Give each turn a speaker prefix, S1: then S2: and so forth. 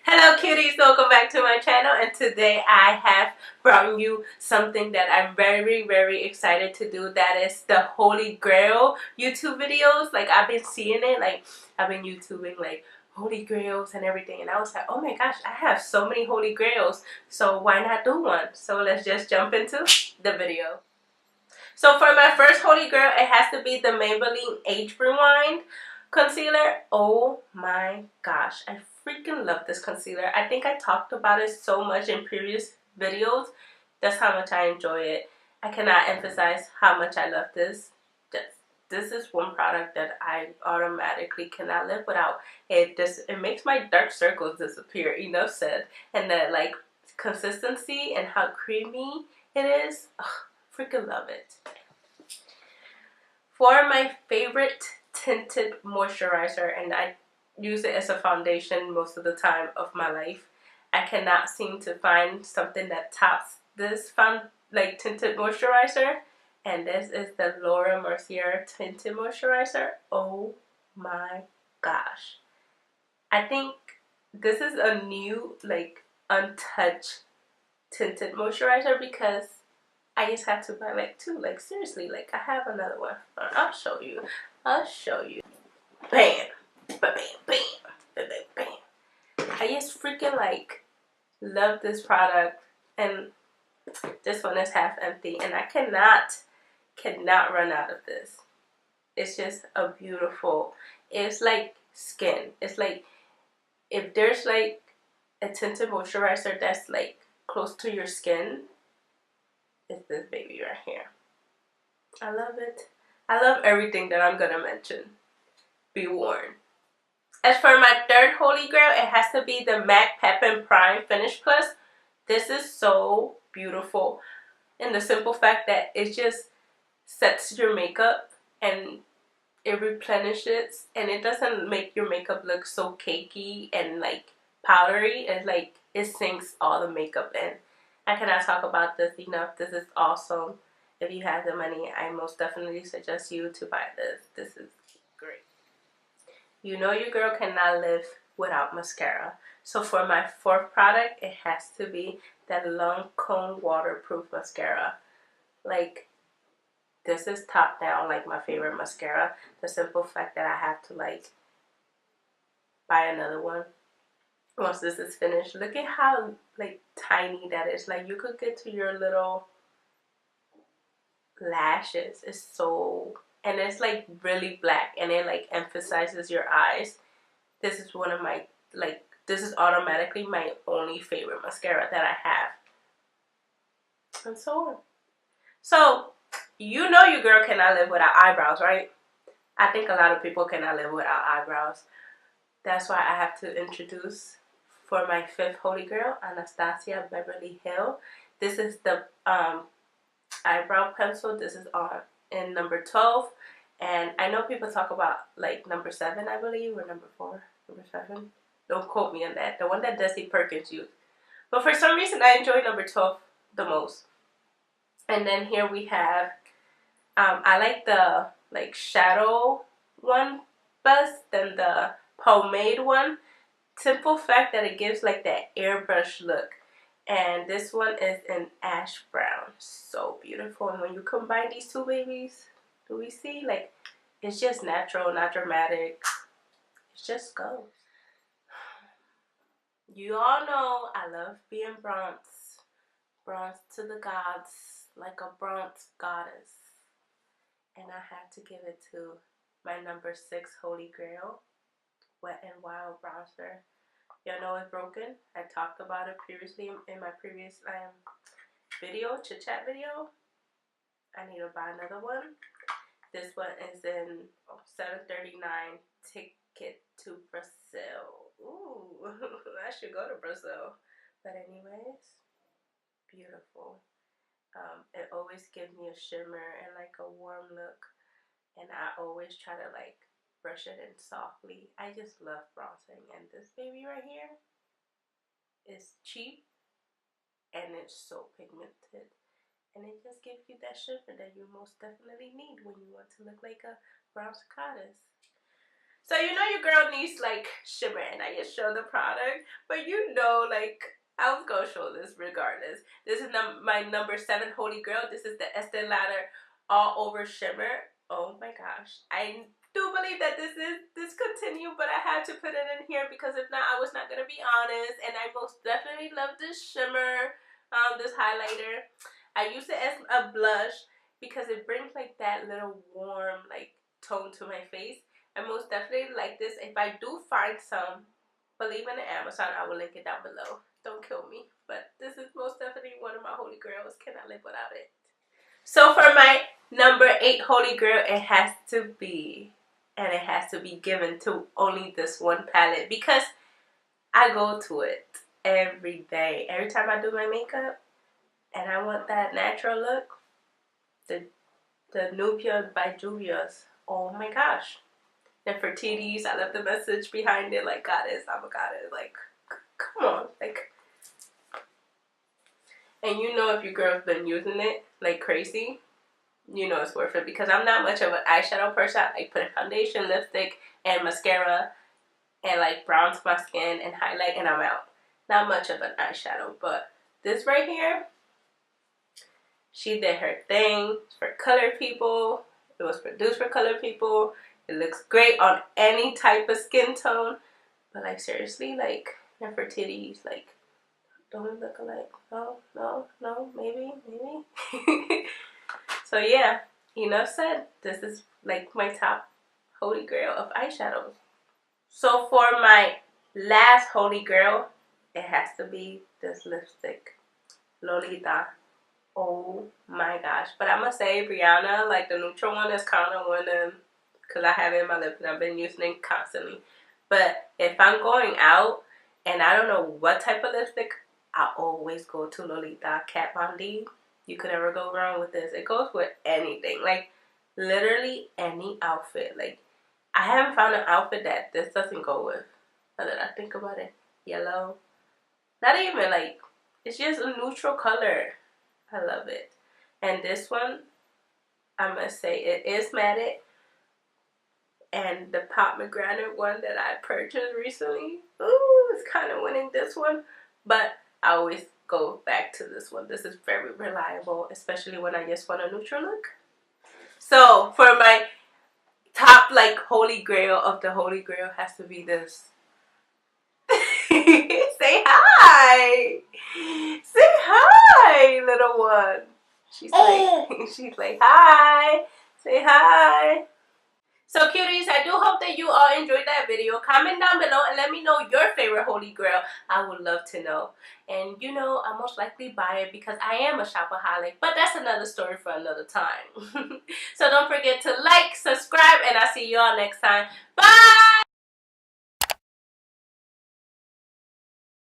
S1: Hello cuties, welcome back to my channel, and today I have brought you something that I'm very excited to do. That is the Holy Grail YouTube videos. Like, I've been seeing it, like I've been YouTubing like Holy Grails and everything, and I was like, oh my gosh, I have so many Holy Grails, so why not do one? So let's just jump into the video. So for my first Holy Grail, it has to be the Maybelline Age Rewind concealer. Oh my gosh, I freaking love this concealer. I think I talked about it so much in previous videos. That's how much I enjoy it. I cannot emphasize how much I love this. This is one product that I automatically cannot live without. It makes my dark circles disappear, enough said. And the like consistency and how creamy it is, ugh, freaking love it. For my favorite tinted moisturizer, and I use it as a foundation most of the time of my life, I cannot seem to find something that tops this tinted moisturizer, and this is the Laura Mercier tinted moisturizer. Oh my gosh. I think this is a new, like, untouched tinted moisturizer because I just have to buy like two. Like, seriously, like, I have another one. I'll show you. I'll show you. Bam. Bam. Bam. Bam. Bam. Bam. I just freaking like love this product, and this one is half empty, and I cannot run out of this. It's just a beautiful. It's like skin. It's like if there's like a tinted moisturizer that's like close to your skin, it's this baby right here. I love it. I love everything that I'm gonna mention. Be warned. As for my third Holy Grail, it has to be the MAC Pep Prime Finish Plus. This is so beautiful. And the simple fact that it just sets your makeup and it replenishes, and it doesn't make your makeup look so cakey and like powdery. It's like it sinks all the makeup in. I cannot talk about this enough. This is awesome. If you have the money, I most definitely suggest you to buy this. This is great. You know your girl cannot live without mascara. So for my fourth product, it has to be that Lancome waterproof mascara. Like, this is top down like my favorite mascara. The simple fact that I have to like buy another one once this is finished. Look at how like tiny that is. Like, you could get to your little lashes. It's so, and it's like really black, and it like emphasizes your eyes. This is one of my, like, this is automatically my only favorite mascara that I have, and so on. So you know your girl cannot live without eyebrows, right? I think a lot of people cannot live without eyebrows. That's why I have to introduce, for my fifth Holy Grail, Anastasia Beverly Hill. This is the eyebrow pencil. This is on in number 12, and I know people talk about like number 7, I believe, or number 4, number 7. Don't quote me on that. The one that Desi Perkins used. But for some reason, I enjoy number 12 the most. And then here we have, I like the like shadow one best than the pomade one. Simple fact that it gives like that airbrush look. And this one is in ash brown. So beautiful. And when you combine these two babies, do we see? Like, it's just natural, not dramatic. It just goes. You all know I love being bronze. Bronze to the gods, like a bronze goddess. And I had to give it to my number 6 Holy Grail, Wet n Wild bronzer. Y'all know it's broken. I talked about it previously in my previous video, chit chat video. I need to buy another one. This one is in $7.39 ticket to Brazil. Ooh, I should go to Brazil. But anyways, beautiful. It always gives me a shimmer and like a warm look, and I always try to like brush it in softly. I just love bronzing, and this baby right here is cheap and it's so pigmented, and it just gives you that shimmer that you most definitely need when you want to look like a bronze goddess. So you know your girl needs like shimmer, and I just show the product, but you know, like I was gonna show this regardless. This is my number 7 Holy Grail. This is the Estee Lauder All Over Shimmer. Oh my gosh, I do believe that this is discontinued, but I had to put it in here because if not, I was not gonna be honest. And I most definitely love this shimmer, this highlighter. I use it as a blush because it brings like that little warm like tone to my face. I most definitely like this. If I do find some, believe in the Amazon, I will link it down below. Don't kill me. But this is most definitely one of my holy grails. Cannot live without it. So for my number 8 holy grail, it has to be, and it has to be given to only this one palette because I go to it every day. Every time I do my makeup and I want that natural look, the Nubia by Juvia's. Oh my gosh. And for TDs, I love the message behind it, like, goddess, I'm a goddess, like, come on, like, and you know if your girl's been using it, like, crazy, you know it's worth it, because I'm not much of an eyeshadow person. I like putting foundation, lipstick, and mascara, and, like, browns my skin, and highlight, and I'm out. Not much of an eyeshadow, but this right here, she did her thing for colored people. It was produced for colored people. It looks great on any type of skin tone. But like seriously, like, and for titties, like, don't we look alike? No, maybe. So yeah, enough said. This is like my top holy grail of eyeshadows. So for my last holy grail, it has to be this lipstick, Lolita. Oh my gosh. But I'm gonna say Rihanna, like the neutral one, is kind of one of, because I have it in my lip and I've been using it constantly. But if I'm going out and I don't know what type of lipstick, I always go to Lolita Kat Von D. You could never go wrong with this. It goes with anything, like literally any outfit. Like I haven't found an outfit that this doesn't go with. Now that I think about it, yellow, not even like, it's just a neutral color. I love it. And this one, I must say, it is matte. And the pomegranate one that I purchased recently, ooh, it's kind of winning this one. But I always go back to this one. This is very reliable, especially when I just want a neutral look. So for my top, like, holy grail of the holy grail has to be this. Say hi. Say hi, little one. She's like, hi. Say hi. So cuties, I do hope that you all enjoyed that video. Comment down below and let me know your favorite holy grail. I would love to know. And you know, I'll most likely buy it because I am a shopaholic. But that's another story for another time. So don't forget to like, subscribe, and I'll see you all next time. Bye!